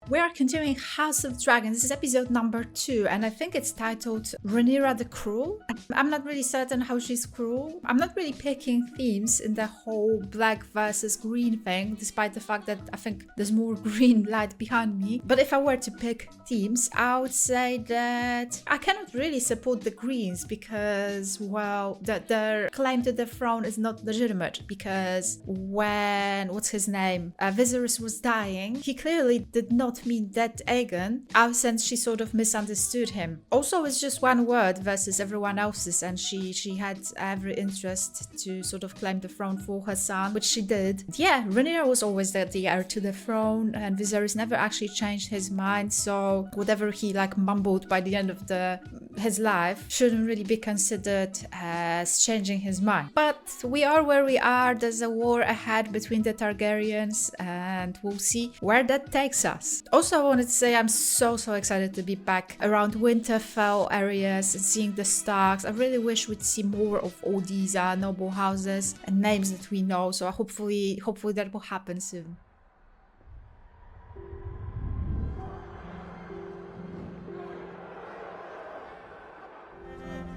We are continuing House of Dragons. This is episode number 2, and I think it's titled Rhaenyra the Krul. I'm not really certain how she's cruel. I'm not really picking themes in the whole black versus green thing, despite the fact that I think there's more green light behind me. But if I were to pick themes, I would say that I cannot really support the greens because, well, their claim to the throne is not legitimate. Because when, what's his name, Viserys was dying, he clearly did not mean that Aegon, since she sort of misunderstood him. Also, it's just one word versus everyone else's, and she had every interest to sort of claim the throne for her son, which she did. Yeah, Rhaenyra was always the heir to the throne, and Viserys never actually changed his mind, so whatever he like mumbled by the end of his life shouldn't really be considered as changing his mind. But we are where we are. There's a war ahead between the Targaryens, and we'll see where that takes us. Also, I wanted to say I'm so excited to be back around Winterfell areas and seeing the Starks. I really wish we'd see more of all these noble houses and names that we know, so hopefully that will happen soon.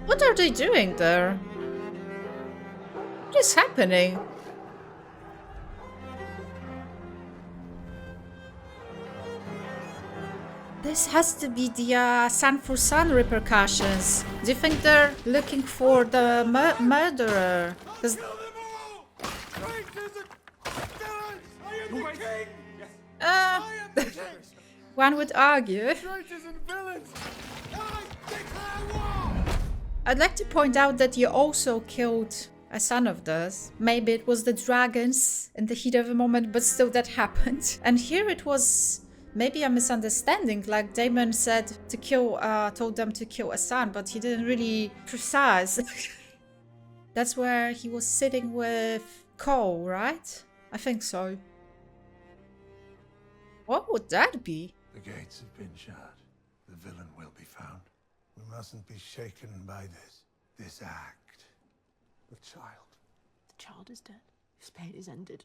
What are they doing there? What is happening? This has to be the Sun for Sun repercussions. Do you think they're looking for the murderer? One would argue. I'd like to point out that you also killed a son of theirs. Maybe it was the dragons in the heat of the moment, but still that happened. And here it was maybe a misunderstanding, like Daemon said to kill, told them to kill a son, but he didn't really precise. That's where he was sitting with Cole, right? I think so. What would that be? The gates have been shut. The villain will be found. We mustn't be shaken by this act. The child. The child is dead. His pain is ended.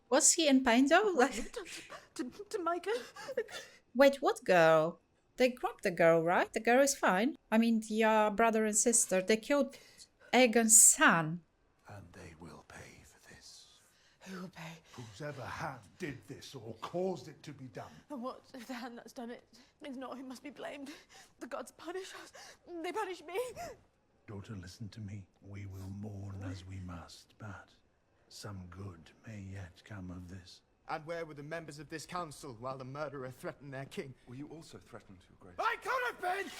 Was he in pain though? Like to Micah? Wait, what girl? They grabbed the girl, right? The girl is fine. I mean, the brother and sister. They killed Aegon's son. And they will pay for this. Who will pay? Whoever hand did this or caused it to be done. And what if the hand that's done it is not who must be blamed? The gods punish us. They punish me. Daughter, listen to me. We will mourn as we must, but some good may yet come of this. And where were the members of this council while the murderer threatened their king? Were you also threatened, Your Grace? I could have been!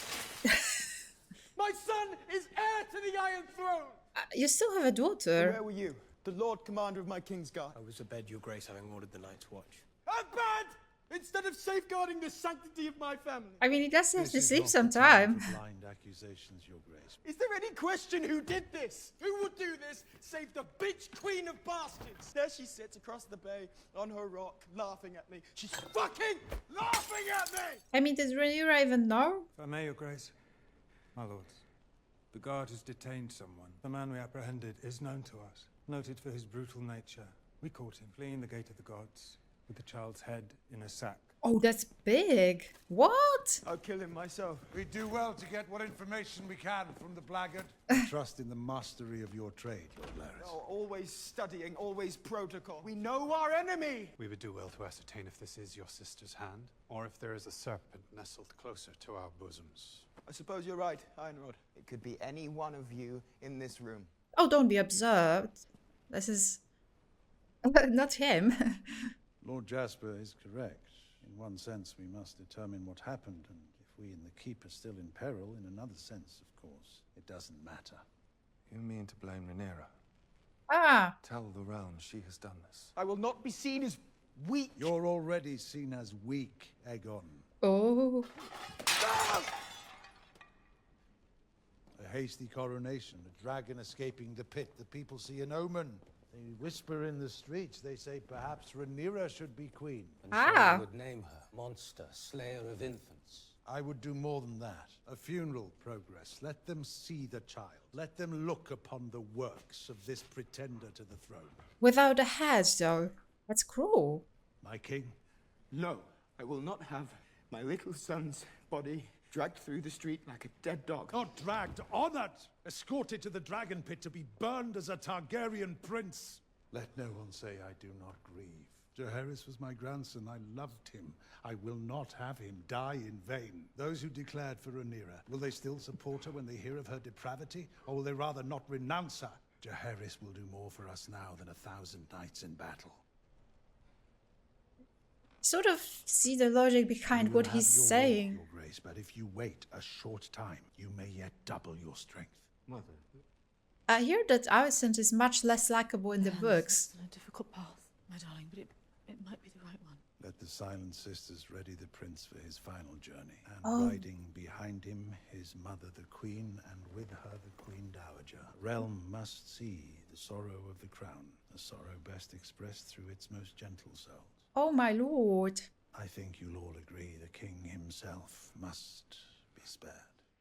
My son is heir to the Iron Throne! You still have a daughter. Where were you? The Lord Commander of my King's Guard. I was abed, Your Grace, having ordered the Night's Watch. I'm bad! Instead of safeguarding the sanctity of my family. I mean, he does have This to is sleep not the sometime. time for blind accusations, Your Grace. Is there any question who did this? Who would do this save the bitch queen of bastards? There she sits across the bay on her rock, laughing at me. She's fucking laughing at me! I mean, did Rhaenyra even know? If I may, Your Grace, my lords, the guard has detained someone. The man we apprehended is known to us, noted for his brutal nature. We caught him fleeing the gate of the gods with the child's head in a sack. Oh, that's big. What? I'll kill him myself. We do well to get what information we can from the blackguard. Trust in the mastery of your trade, Lord Larys. Oh, always studying, always protocol. We know our enemy! We would do well to ascertain if this is your sister's hand, or if there is a serpent nestled closer to our bosoms. I suppose you're right, Ironrod. It could be any one of you in this room. Oh, don't be absurd. This is not him. Lord Jasper is correct. In one sense, we must determine what happened, and if we and the keep are still in peril, in another sense, of course, it doesn't matter. You mean to blame Rhaenyra? Ah. Tell the realm she has done this. I will not be seen as weak. You're already seen as weak, Aegon. Oh. A hasty coronation, a dragon escaping the pit. The people see an omen. They whisper in the streets. They say perhaps Rhaenyra should be queen. And so would name her monster, slayer of infants. I would do more than that. A funeral progress. Let them see the child. Let them look upon the works of this pretender to the throne. Without a head, though. That's cruel. My king? No. I will not have my little son's body dragged through the street like a dead dog. Not dragged, honored! Escorted to the dragon pit to be burned as a Targaryen prince. Let no one say I do not grieve. Jaehaerys was my grandson. I loved him. I will not have him die in vain. Those who declared for Rhaenyra, will they still support her when they hear of her depravity? Or will they rather not renounce her? Jaehaerys will do more for us now than 1,000 knights in battle. Sort of see the logic behind what he's saying. Your Grace, but if you wait a short time, you may yet double your strength. Mother. I hear that Alicent is much less likable in the books. It's a difficult path, my darling, but it might be the right one. Let the Silent Sisters ready the prince for his final journey. And riding behind him, his mother the queen, and with her the queen dowager. Realm must see the sorrow of the crown, a sorrow best expressed through its most gentle souls. Oh my lord. I think you'll all agree the king himself must be spared.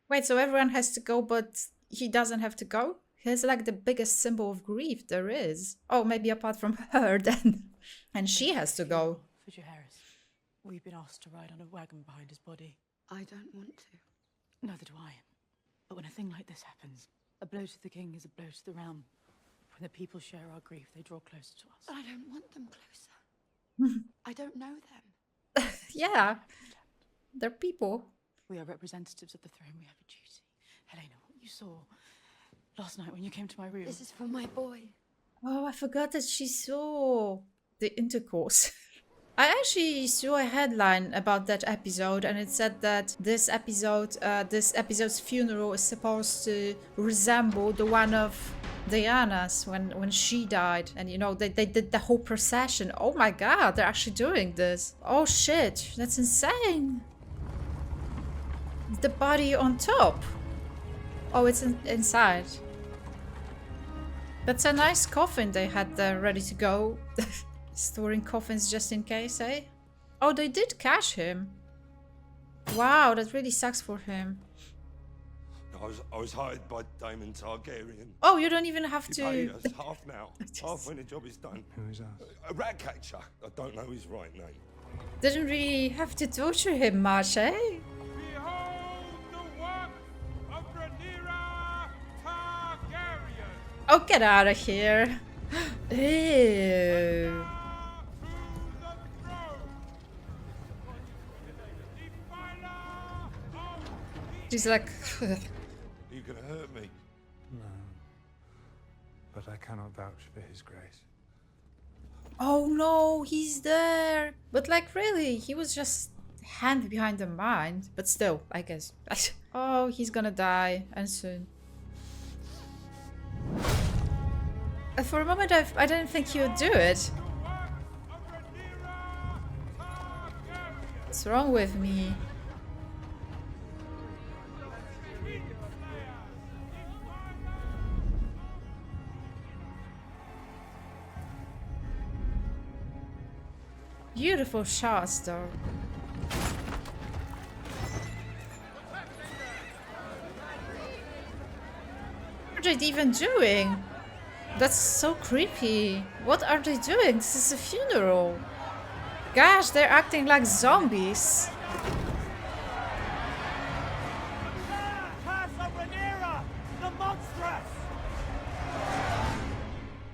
Wait, so everyone has to go, but he doesn't have to go? He's like the biggest symbol of grief there is. Oh, maybe apart from her then. And she has to go. For Jaehaerys, we've been asked to ride on a wagon behind his body. I don't want to. Neither do I. But when a thing like this happens, a blow to the king is a blow to the realm. When the people share our grief, they draw closer to us. But I don't want them closer. I don't know them. Yeah, they're people. We are representatives of the throne. We have a duty. Helena, what you saw last night when you came to my room. This is for my boy. Oh, I forgot that she saw the intercourse. I actually saw a headline about that episode, and it said that this episode's funeral is supposed to resemble the one of Diana's when she died. And you know, they did the whole procession. Oh my god, they're actually doing this. Oh shit, that's insane. The body on top. Oh, it's inside. That's a nice coffin they had there ready to go. Storing coffins just in case, eh? Oh, they did cash him. Wow, that really sucks for him. I was hired by Daemon Targaryen. Oh, you don't even have He to... paid us half now, half when the job is done. Who is that? A rat catcher. I don't know his right name. Didn't really have to torture him much, eh? Behold the work of Rhaenyra Targaryen. Oh, get out of here. Ew. She's like... Are you gonna hurt me? No. But I cannot vouch for his grace. Oh no, he's there. But like really, he was just hand behind the mind. But still, I guess. Oh, he's gonna die, and soon. For a moment, I didn't think he would do it. What's wrong with me? Beautiful shots, though. What are they even doing? That's so creepy. What are they doing? This is a funeral. Gosh, they're acting like zombies.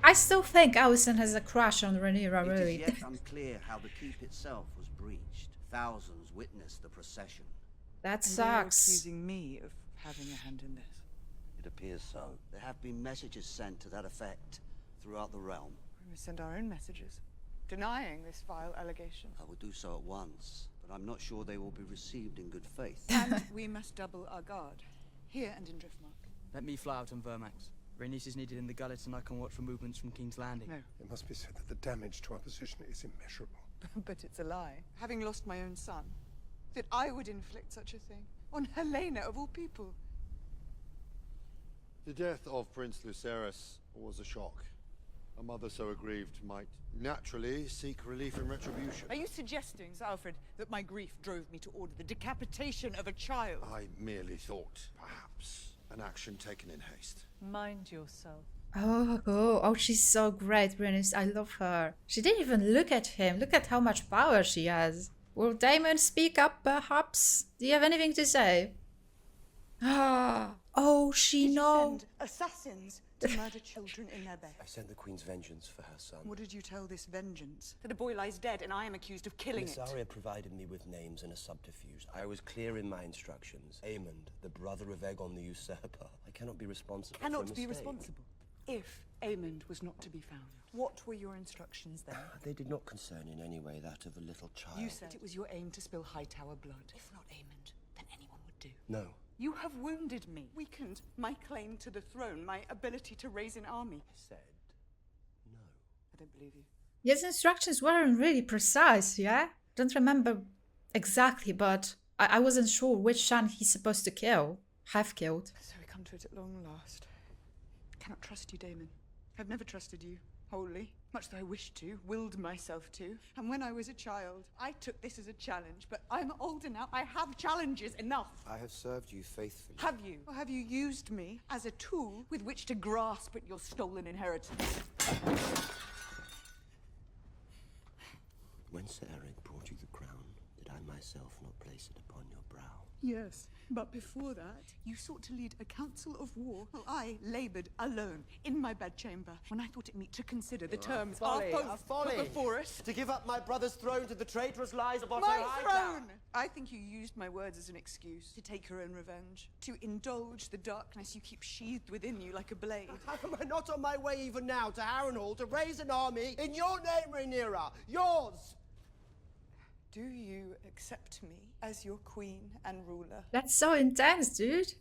I still think Alicent has a crush on Rhaenyra, really. It is yet unclear how the keep itself was breached. Thousands witnessed the procession. That And you're sucks. accusing me of having a hand in this. It appears so. There have been messages sent to that effect throughout the realm. We must send our own messages, denying this vile allegation. I will do so at once, but I'm not sure they will be received in good faith. And we must double our guard, here and in Driftmark. Let me fly out on Vermax. Rhaenys is needed in the gullet, and I can watch for movements from King's Landing. No. It must be said that the damage to our position is immeasurable. But it's a lie. Having lost my own son, that I would inflict such a thing on Helena of all people. The death of Prince Lucerys was a shock. A mother so aggrieved might naturally seek relief and retribution. Are you suggesting, Sir Alfred, that my grief drove me to order the decapitation of a child? I merely thought, perhaps, an action taken in haste. Mind yourself. Oh, she's so great, Rhaenys. I love her. She didn't even look at him. Look at how much power she has. Will Daemon speak up, perhaps? Do you have anything to say? Oh, she knows. Assassins to murder children in their bed. I sent the Queen's vengeance for her son. What did you tell this vengeance? That a boy lies dead and I am accused of killing Miss Arya provided me with names and a subterfuge. I was clear in my instructions. Aemond, the brother of Aegon the Usurper. I cannot be responsible for a Cannot be mistake. responsible. If Aemond was not to be found, what were your instructions then? They did not concern in any way that of a little child. You said it was your aim to spill Hightower blood. If not Aemond, then anyone would do. No. You have wounded me, weakened my claim to the throne, my ability to raise an army. I said no. I don't believe you. His instructions weren't really precise, yeah? Don't remember exactly, but I wasn't sure which son he's supposed to kill. Have killed. So we come to it at long last. I cannot trust you, Daemon. I've never trusted you, wholly. Much though I wished to, willed myself to. And when I was a child, I took this as a challenge. But I'm older now. I have challenges enough. I have served you faithfully. Have you? Or have you used me as a tool with which to grasp at your stolen inheritance? When Sir Eric brought you the crown, did I myself not place it upon your brow? Yes, but before that, you sought to lead a council of war while I laboured alone in my bedchamber when I thought it meet to consider the terms folly, our a oath folly. put before us. To give up my brother's throne to the traitorous lies of My Hightower. throne! I think you used my words as an excuse to take your own revenge, to indulge the darkness you keep sheathed within you like a blade. Am I not on my way even now to Harrenhal to raise an army in your name, Rhaenyra? Yours! Do you accept me as your queen and ruler? That's so intense, dude.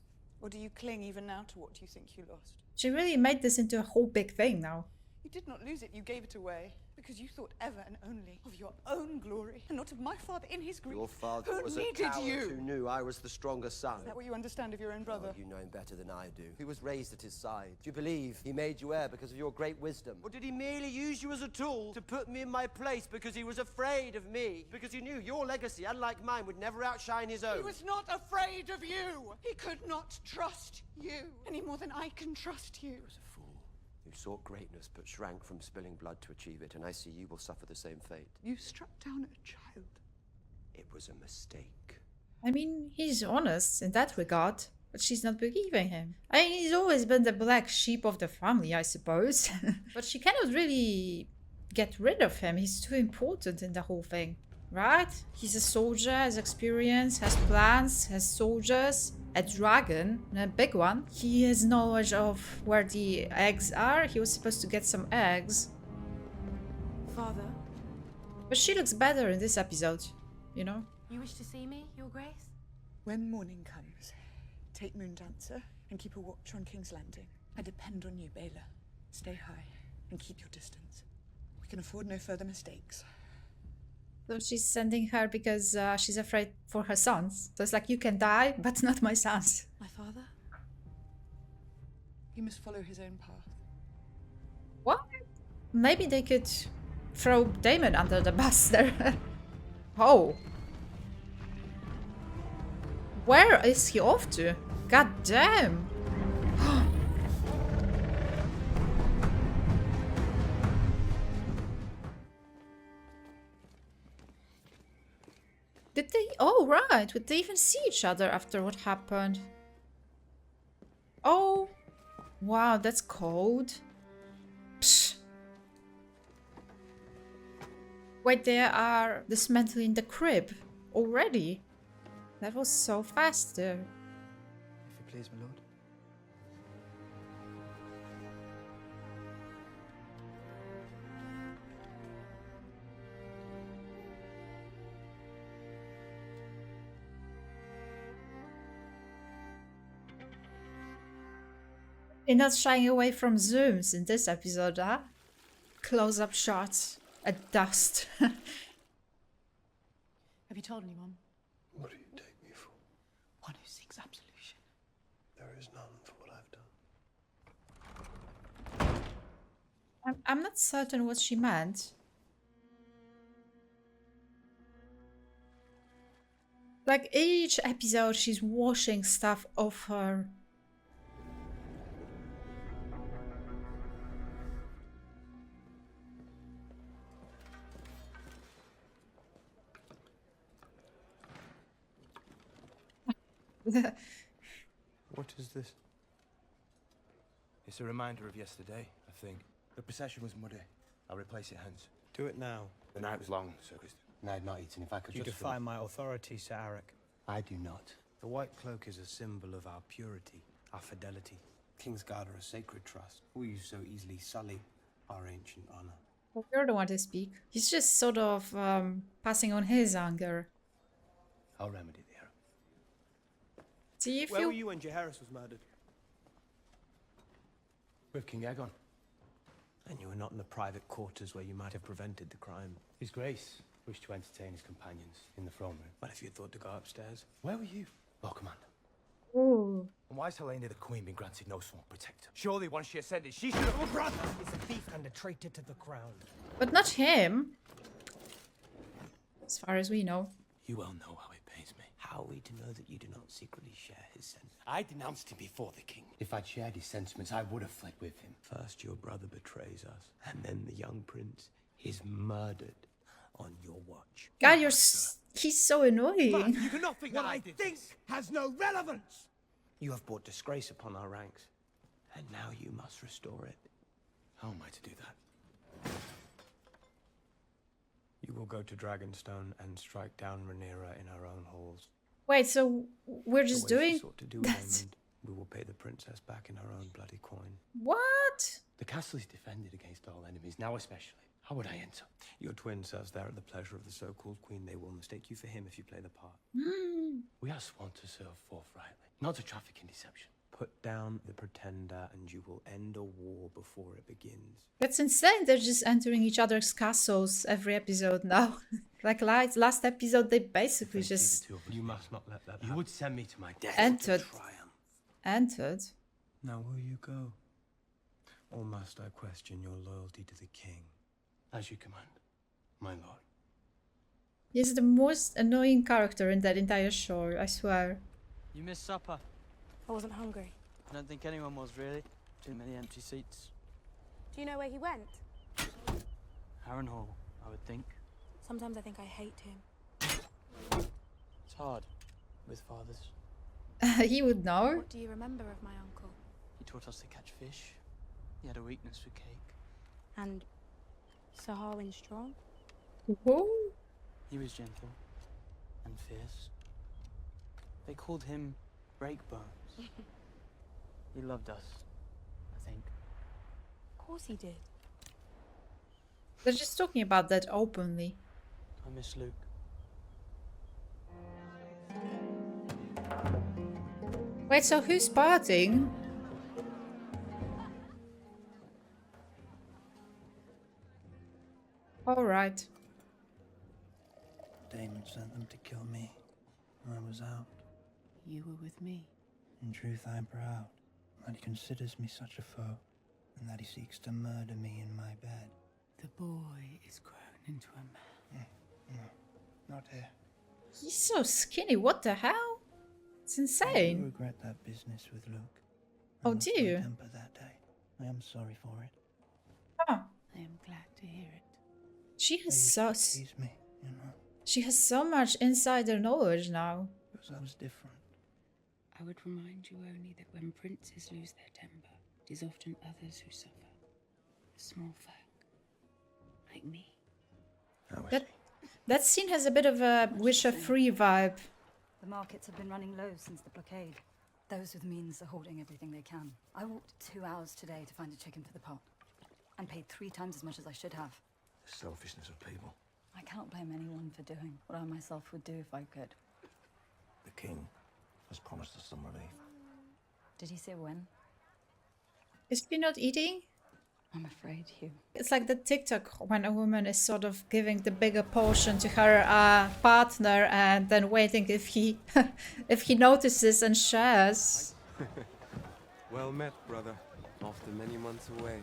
Or do you cling even now to what you think you lost? She really made this into a whole big thing now. You did not lose it, you gave it away. Because you thought ever and only of your own glory, and not of my father in his grief. Your father who was needed a coward you. who knew I was the stronger son. Is that what you understand of your own brother? Oh, you know him better than I do. He was raised at his side. Do you believe he made you heir because of your great wisdom? Or did he merely use you as a tool to put me in my place because he was afraid of me? Because he knew your legacy, unlike mine, would never outshine his own? He was not afraid of you! He could not trust you any more than I can trust you. He was a fool who sought greatness but shrank from spilling blood to achieve it, and I see you will suffer the same fate. You struck down a child. It was a mistake. I mean, he's honest in that regard, but she's not believing him. I mean, he's always been the black sheep of the family, I suppose. But she cannot really get rid of him. He's too important in the whole thing, right? He's a soldier, has experience, has plans, has soldiers, a dragon, a big one. He has knowledge of where the eggs are. He was supposed to get some eggs. Father, But she looks better in this episode, you know? you wish to see me, Your Grace? When morning comes, take Moondancer and keep a watch on King's Landing. I depend on you, Baela. Stay high and keep your distance. We can afford no further mistakes. So she's sending her because she's afraid for her sons. So it's like, you can die, but not my sons. My father? He must follow his own path. What? Maybe they could throw Daemon under the bus there. Oh. Where is he off to? God damn. Did they? Oh, right. Would they even see each other after what happened? Oh. Wow, that's cold. Psh. Wait, they are dismantling the crib already. That was so fast there. If you please, my lord. They're not shying away from zooms in this episode, huh? Close-up shots at dust. Have you told anyone? What do you take me for? One who seeks absolution. There is none for what I've done. I'm not certain what she meant. Like, each episode she's washing stuff off her. What is this? It's a reminder of yesterday, I think. The procession was muddy. I'll replace it hence. Do it now. The night was long, Sir Christian. And I'd not eaten. If I could You just... defy my authority, Sir Arik. I do not. The white cloak is a symbol of our purity, our fidelity. Kingsguard are a sacred trust. We so easily sully our ancient honor. Well, you're the one to speak. He's just sort of passing on his anger. I'll remedy the error. Do you Where feel... were you when Jaehaerys was murdered? With King Aegon. And you were not in the private quarters where you might have prevented the crime. His Grace wished to entertain his companions in the throne room. What if you thought to go upstairs? Where were you? Lord Commander. Ooh. And why has Rhaenyra the Queen been granted no small protector? Surely once she ascended, she should have... Oh, brother! He's a thief and a traitor to the crown. But not him. As far as we know. You well know how it pains me. How are we to know that you do not secretly share his sentiments? I denounced him before the king. If I'd shared his sentiments, I would have fled with him. First your brother betrays us, and then the young prince is murdered on your watch. God, he's so annoying. You cannot think that I think has no relevance. You have brought disgrace upon our ranks, and now you must restore it. How am I to do that? You will go to Dragonstone and strike down Rhaenyra in her own halls. Wait, so we're just doing that? We will pay the princess back in her own bloody coin. What? The castle is defended against all enemies, now especially. How would I enter? Your twin serves there at the pleasure of the so-called queen. They will mistake you for him if you play the part. We are sworn to serve forthrightly, not to traffic in deception. Put down the pretender and you will end a war before it begins. That's insane. They're just entering each other's castles every episode now. Like last episode, they basically just... You must not let that happen. You would send me to my death. Entered. Now will you go? Or must I question your loyalty to the king? As you command, my lord. He's the most annoying character in that entire show, I swear. You missed supper. I wasn't hungry. I don't think anyone was, really. Too many empty seats. Do you know where he went? Harrenhal, I would think. Sometimes I think I hate him. It's hard with fathers. He would know. What do you remember of my uncle? He taught us to catch fish. He had a weakness for cake. And Sir Harwin Strong? Whoa. He was gentle and fierce. They called him Breakbones. He loved us, I think. Of course he did. They're just talking about that openly. I miss Luke. Wait, so who's partying? Alright. Daemon sent them to kill me. I was out. You were with me. In truth, I am proud that he considers me such a foe, and that he seeks to murder me in my bed. The boy is grown into a man. No, not here. He's so skinny, what the hell? It's I insane. regret that business with Luke. Oh, do you? Temper that day. I am sorry for it. Oh. I am glad to hear it. She has Tease me, you know, She has so much insider knowledge now. because I was different. I would remind you only that when princes lose their temper, it is often others who suffer. The small folk, like me. That scene has a bit of a Wisher-free vibe. The markets have been running low since the blockade. Those with means are hoarding everything they can. I walked 2 hours today to find a chicken for the pot, and paid 3 times as much as I should have. The selfishness of people. I can't blame anyone for doing what I myself would do if I could. The king has promised us some relief. Did he say when? Is she not eating? I'm afraid, Hugh. It's like the TikTok when a woman is sort of giving the bigger portion to her partner and then waiting if he if he notices and shares. Well met, brother. After many months away.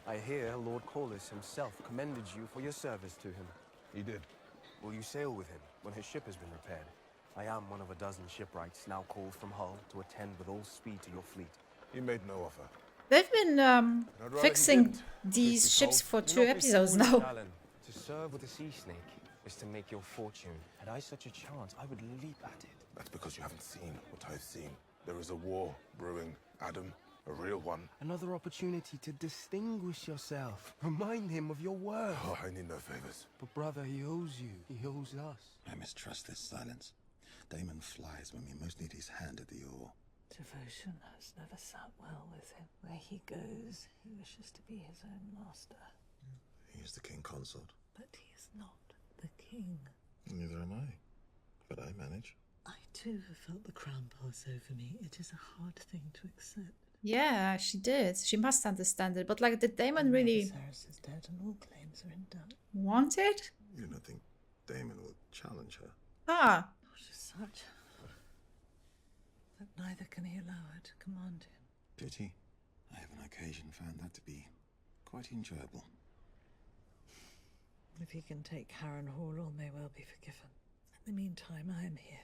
I hear Lord Corlys himself commended you for your service to him. He did. Will you sail with him when his ship has been repaired? I am one of a dozen shipwrights now called from Hull to attend with all speed to your fleet. He made no offer. They've been fixing these ships for 2 episodes now. To serve with a sea snake is to make your fortune. Had I such a chance, I would leap at it. That's because you haven't seen what I've seen. There is a war brewing, Adam. A real one. Another opportunity to distinguish yourself. Remind him of your worth. Oh, I need no favors. But brother, he owes you. He owes us. I mistrust this silence. Damon flies when we most need his hand at the oar. Devotion has never sat well with him. Where he goes, he wishes to be his own master. He is the king consort. But he is not the king. Neither am I. But I manage. I too have felt the crown pass over me. It is a hard thing to accept. Yeah, she did. She must understand it. But like, did Damon really Viserys is dead and all claims are in doubt. want it? You don't think Damon will challenge her? Ah. Not as such. But neither can he allow her to command him. Pity. I have on occasion found that to be quite enjoyable. If he can take Harrenhal, all may well be forgiven. In the meantime, I am here.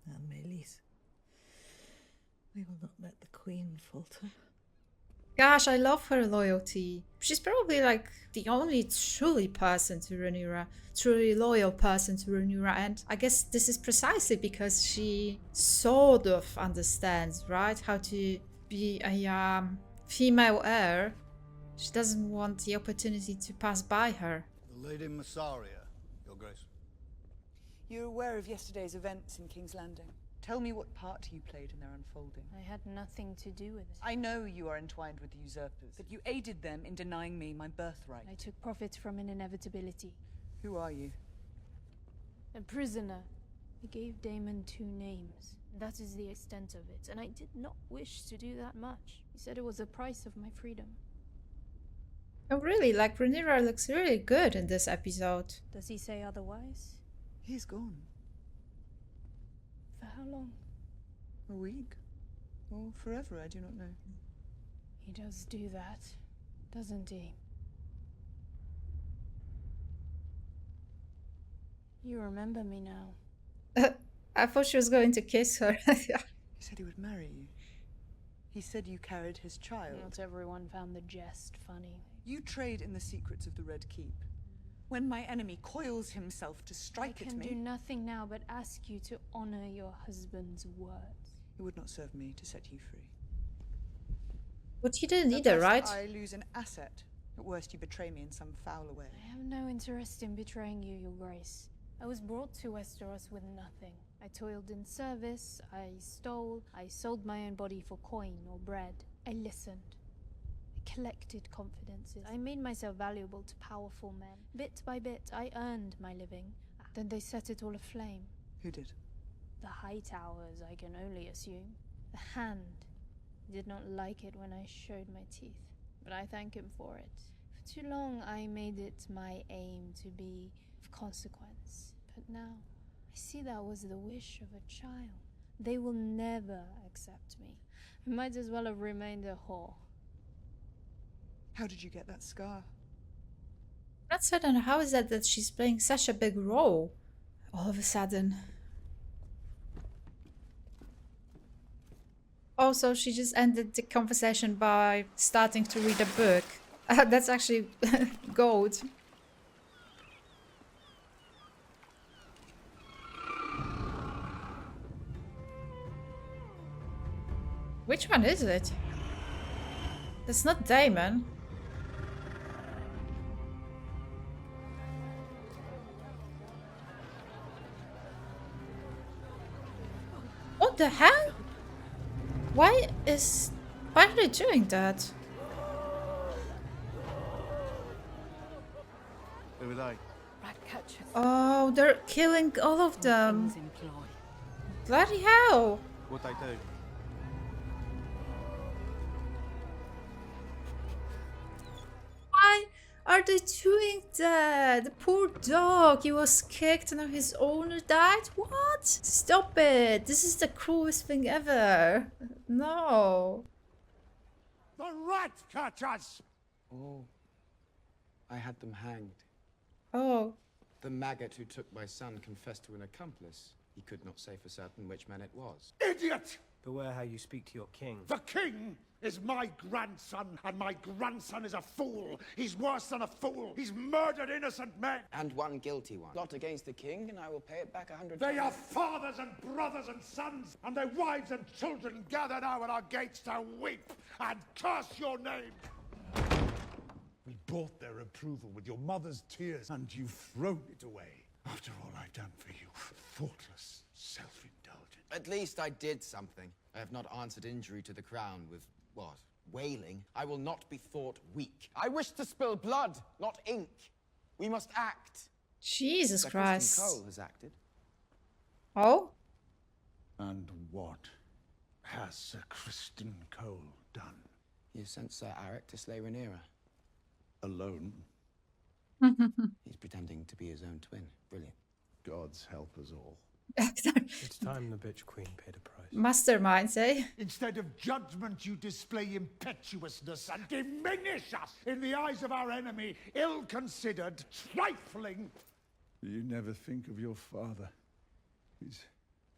And Meleys. We will not let the Queen falter. Gosh, I love her loyalty. She's probably like the only truly person to Rhaenyra, truly loyal person to Rhaenyra, and I guess this is precisely because she sort of understands, right, how to be a female heir. She doesn't want the opportunity to pass by her. The Lady Massaria, Your Grace. You're aware of yesterday's events in King's Landing. Tell me what part you played in their unfolding. I had nothing to do with it. I know you are entwined with the usurpers, but you aided them in denying me my birthright. I took profit from an inevitability. Who are you? A prisoner. I gave Damon 2 names. That is the extent of it, and I did not wish to do that much. He said it was the price of my freedom. Oh really? Like, Rhaenyra looks really good in this episode. Does he say otherwise? He's gone. For how long? A week? Or forever, I do not know. He does do that, doesn't he? You remember me now. I thought she was going to kiss her. He said he would marry you. He said you carried his child. Not everyone found the jest funny. You trade in the secrets of the Red Keep. When my enemy coils himself to strike at me... I can do nothing now but ask you to honor your husband's words. It would not serve me to set you free. But you didn't At either, best, right? I lose an asset. At worst, you betray me in some foul way. I have no interest in betraying you, Your Grace. I was brought to Westeros with nothing. I toiled in service, I stole, I sold my own body for coin or bread. I listened. I collected confidences. I made myself valuable to powerful men. Bit by bit, I earned my living. Then they set it all aflame. Who did? The High Towers, I can only assume. The Hand did not like it when I showed my teeth, but I thank him for it. For too long, I made it my aim to be of consequence. But now, I see that was the wish of a child. They will never accept me. I might as well have remained a whore. How did you get that scar? Not certain how is that she's playing such a big role all of a sudden. Also, she just ended the conversation by starting to read a book. That's actually gold. Which one is it? That's not Damon. What the hell? Why are they doing that? Who are they? Ratcatchers. Oh, they're killing all of them. Bloody hell! What they do? Why are they doing that? The poor dog, he was kicked and now his owner died? What? Stop it! This is the cruelest thing ever. No. The rat catchers! Oh, I had them hanged. Oh. The maggot who took my son confessed to an accomplice. He could not say for certain which man it was. Idiot! Beware how you speak to your king. The king is my grandson, and my grandson is a fool. He's worse than a fool. He's murdered innocent men. And one guilty one. Plot against the king, and I will pay it back 100 They times. are fathers and brothers and sons, and their wives and children gather now at our gates to weep and curse your name. We bought their approval with your mother's tears, and you've thrown it away. After all I've done for you, thoughtless, self-indulgent. At least I did something. I have not answered injury to the crown with, what, wailing. I will not be thought weak. I wish to spill blood, not ink. We must act. Jesus Sir Christ. Kristen Cole has acted. Oh? And what has Sir Kristen Cole done? He has sent Sir Eric to slay Rhaenyra. Alone? He's pretending to be his own twin. Brilliant. God's help us all. It's time the bitch queen paid a price. Masterminds, eh? Instead of judgment, you display impetuousness and diminish us in the eyes of our enemy, ill-considered, trifling. You never think of your father. His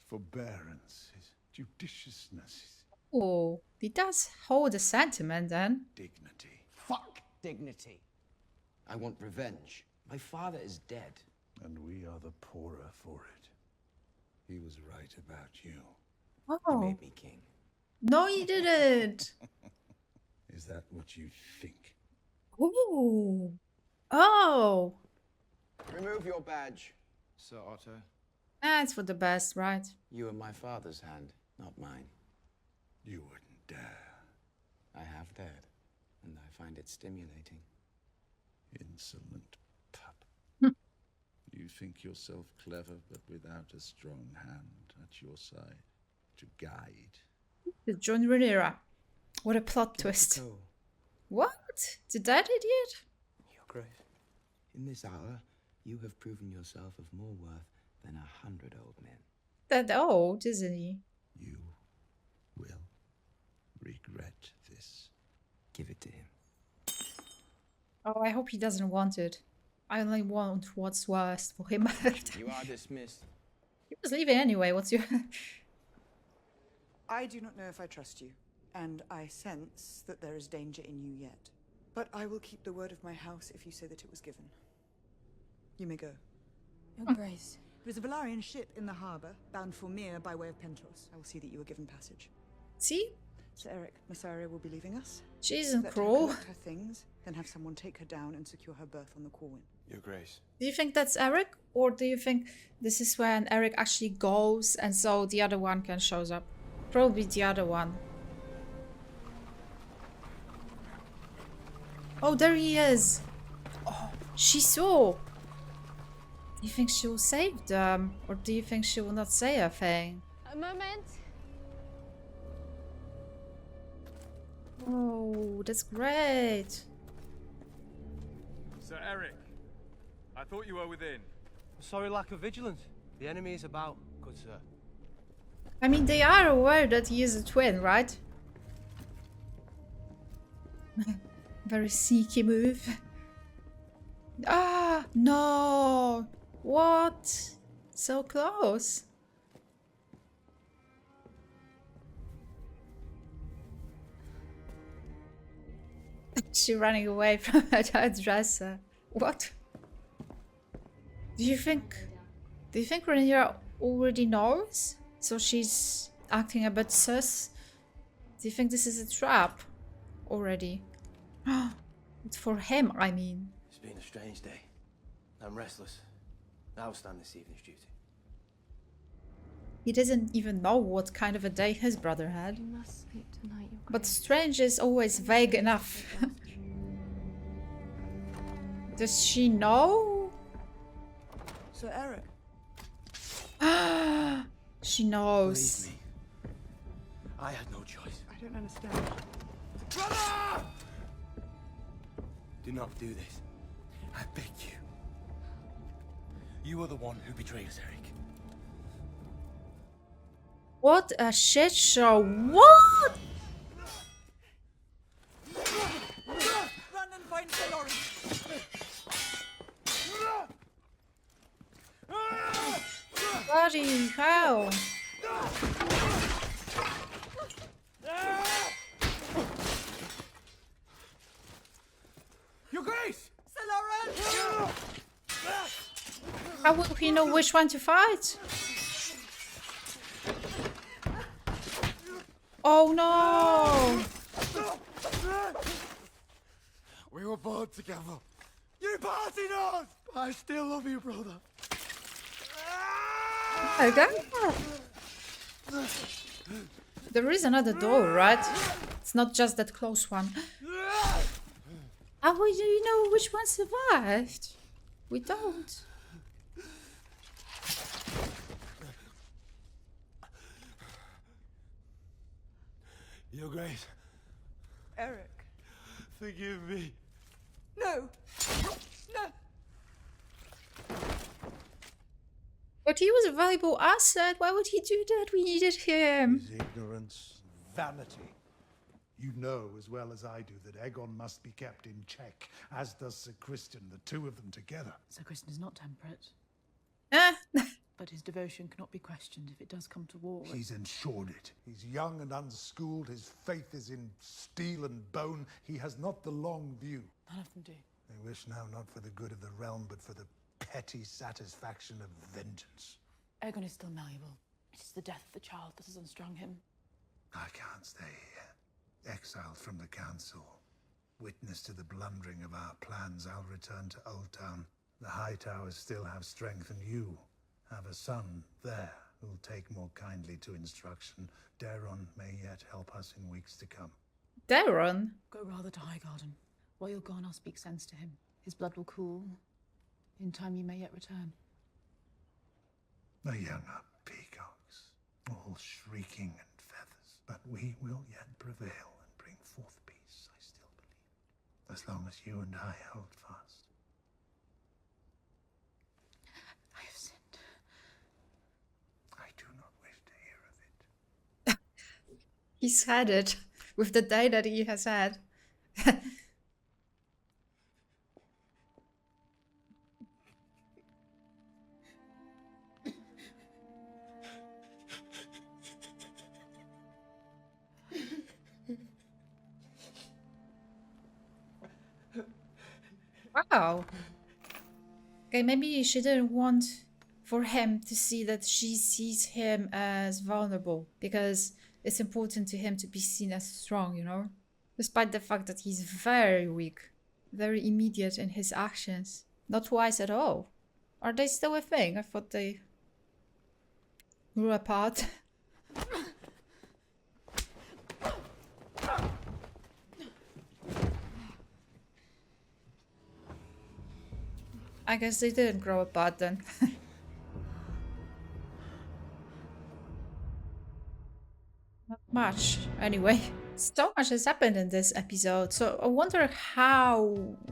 forbearance, his judiciousness. Oh, he does hold a sentiment then. Dignity. Fuck dignity. I want revenge. My father is dead. And we are the poorer for it. He was right about you. Oh. He made me king. No, he didn't. Is that what you think? Ooh. Oh. Remove your badge, Sir Otto. That's for the best, right? You are my father's hand, not mine. You wouldn't dare. I have dared, and I find it stimulating. Insolent pup. You think yourself clever, but without a strong hand at your side to guide. The John Rhaenyra. What a plot twist. What? Did that idiot? Your Grace. In this hour, you have proven yourself of more worth than 100 old men. That old, isn't he? You will regret this. Give it to him. Oh, I hope he doesn't want it. I only want what's worst for him. You are dismissed. He was leaving anyway. What's your... I do not know if I trust you, and I sense that there is danger in you yet. But I will keep the word of my house if you say that it was given. You may go. Your Grace. There is a Valarian ship in the harbour, bound for Mir by way of Pentos. I will see that you are given passage. See? Sir Eric, Massaria will be leaving us. She's in Let her Krul. collect her things, then have someone take her down and secure her berth on the Corwin. Your Grace. Do you think that's Eric? Or do you think this is when Eric actually goes and so the other one can shows up? Probably the other one. Oh, there he is. Oh, she saw. Do you think she will save them? Or do you think she will not say a thing? A moment. Oh, that's great. Sir Eric, I thought you were within. Sorry, lack of vigilance. The enemy is about, good sir. I mean, they are aware that he is a twin, right? Very sneaky move. Ah, no. What? So close. She running away from her hairdresser. What? Do you think Rhaenyra already knows? So she's acting a bit sus? Do you think this is a trap already? It's for him, I mean. It's been a strange day. I'm restless. I will stand this evening's duty. He doesn't even know what kind of a day his brother had. You must sleep tonight, Your But Grace. strange is always vague enough. Does she know? Sir Eric. She knows. Believe me, I had no choice. I don't understand. Brother! Do not do this. I beg you. You are the one who betrayed us, Eric. What a shit show. What? Run and find Sir Lawrence. Bloody hell. Grace! Sir How will he know which one to fight? Oh no! We were born together. You partied us! I still love you, brother. Okay. There is another door, right? It's not just that close one. How do you know which one survived? We don't. Your Grace, Eric. forgive me. No! No! But he was a valuable asset. Why would he do that? We needed him. His ignorance, vanity. You know as well as I do that Aegon must be kept in check, as does Sir Criston, the two of them together. Sir Criston is not temperate. But his devotion cannot be questioned if it does come to war. He's ensured it. He's young and unschooled. His faith is in steel and bone. He has not the long view. None of them do. They wish now not for the good of the realm, but for the petty satisfaction of vengeance. Aegon is still malleable. It is the death of the child that has unstrung him. I can't stay here. Exiled from the council. Witness to the blundering of our plans, I'll return to Old Town. The High Towers still have strength, and you have a son there who'll take more kindly to instruction. Daron may yet help us in weeks to come. Daron? Go rather to Highgarden. While you're gone, I'll speak sense to him. His blood will cool. In time, you may yet return. The young are peacocks, all shrieking and feathers. But we will yet prevail and bring forth peace, I still believe. As long as you and I hold fast. I have sinned. I do not wish to hear of it. He's had it with the day that he has had. Wow. Okay, maybe she didn't want for him to see that she sees him as vulnerable, because it's important to him to be seen as strong, you know? Despite the fact that he's very weak, very immediate in his actions. Not wise at all. Are they still a thing? I thought they grew apart. I guess they didn't grow apart then. Not much, anyway. So much has happened in this episode, so I wonder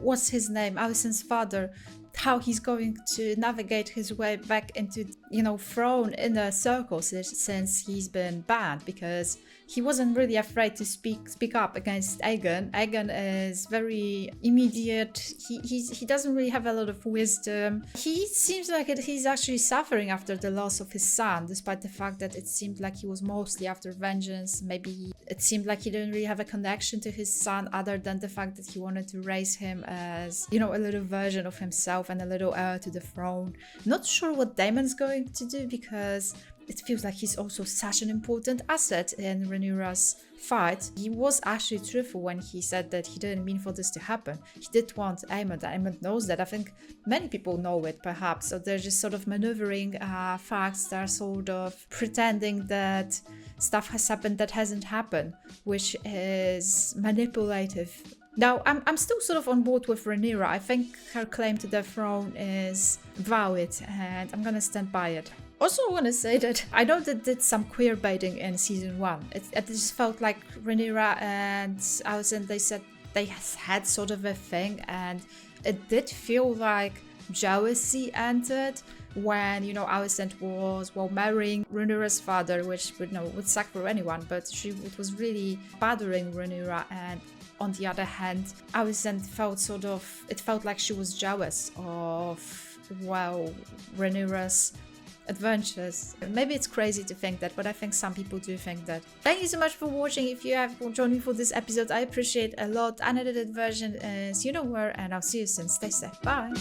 what's his name, Alicent's father, how he's going to navigate his way back into, you know, throne inner circles since he's been banned, because he wasn't really afraid to speak up against Aegon. Aegon is very immediate. He doesn't really have a lot of wisdom. He seems like he's actually suffering after the loss of his son, despite the fact that it seemed like he was mostly after vengeance. Maybe it seemed like he didn't really have a connection to his son other than the fact that he wanted to raise him as, you know, a little version of himself and a little heir to the throne. Not sure what Daemon's going to do, because it feels like he's also such an important asset in Rhaenyra's fight. He was actually truthful when he said that he didn't mean for this to happen. He did want Aemond. Aemond knows that. I think many people know it, perhaps. So they're just sort of maneuvering facts. They're sort of pretending that stuff has happened that hasn't happened, which is manipulative. Now, I'm still sort of on board with Rhaenyra. I think her claim to the throne is valid, and I'm gonna stand by it. Also, I want to say that I know they did some queer baiting in season 1. It just felt like Rhaenyra and Alicent, they said they had sort of a thing, and it did feel like jealousy entered when, you know, Alicent was, well, marrying Rhaenyra's father, which would suck for anyone, but it was really bothering Rhaenyra. And on the other hand, Alicent felt like she was jealous of, well, Rhaenyra's adventures. Maybe it's crazy to think that, but I think some people do think that. Thank you so much for watching. If you have joined me for this episode, I appreciate a lot. Unedited version is you know where, and I'll see you soon. Stay safe. Bye.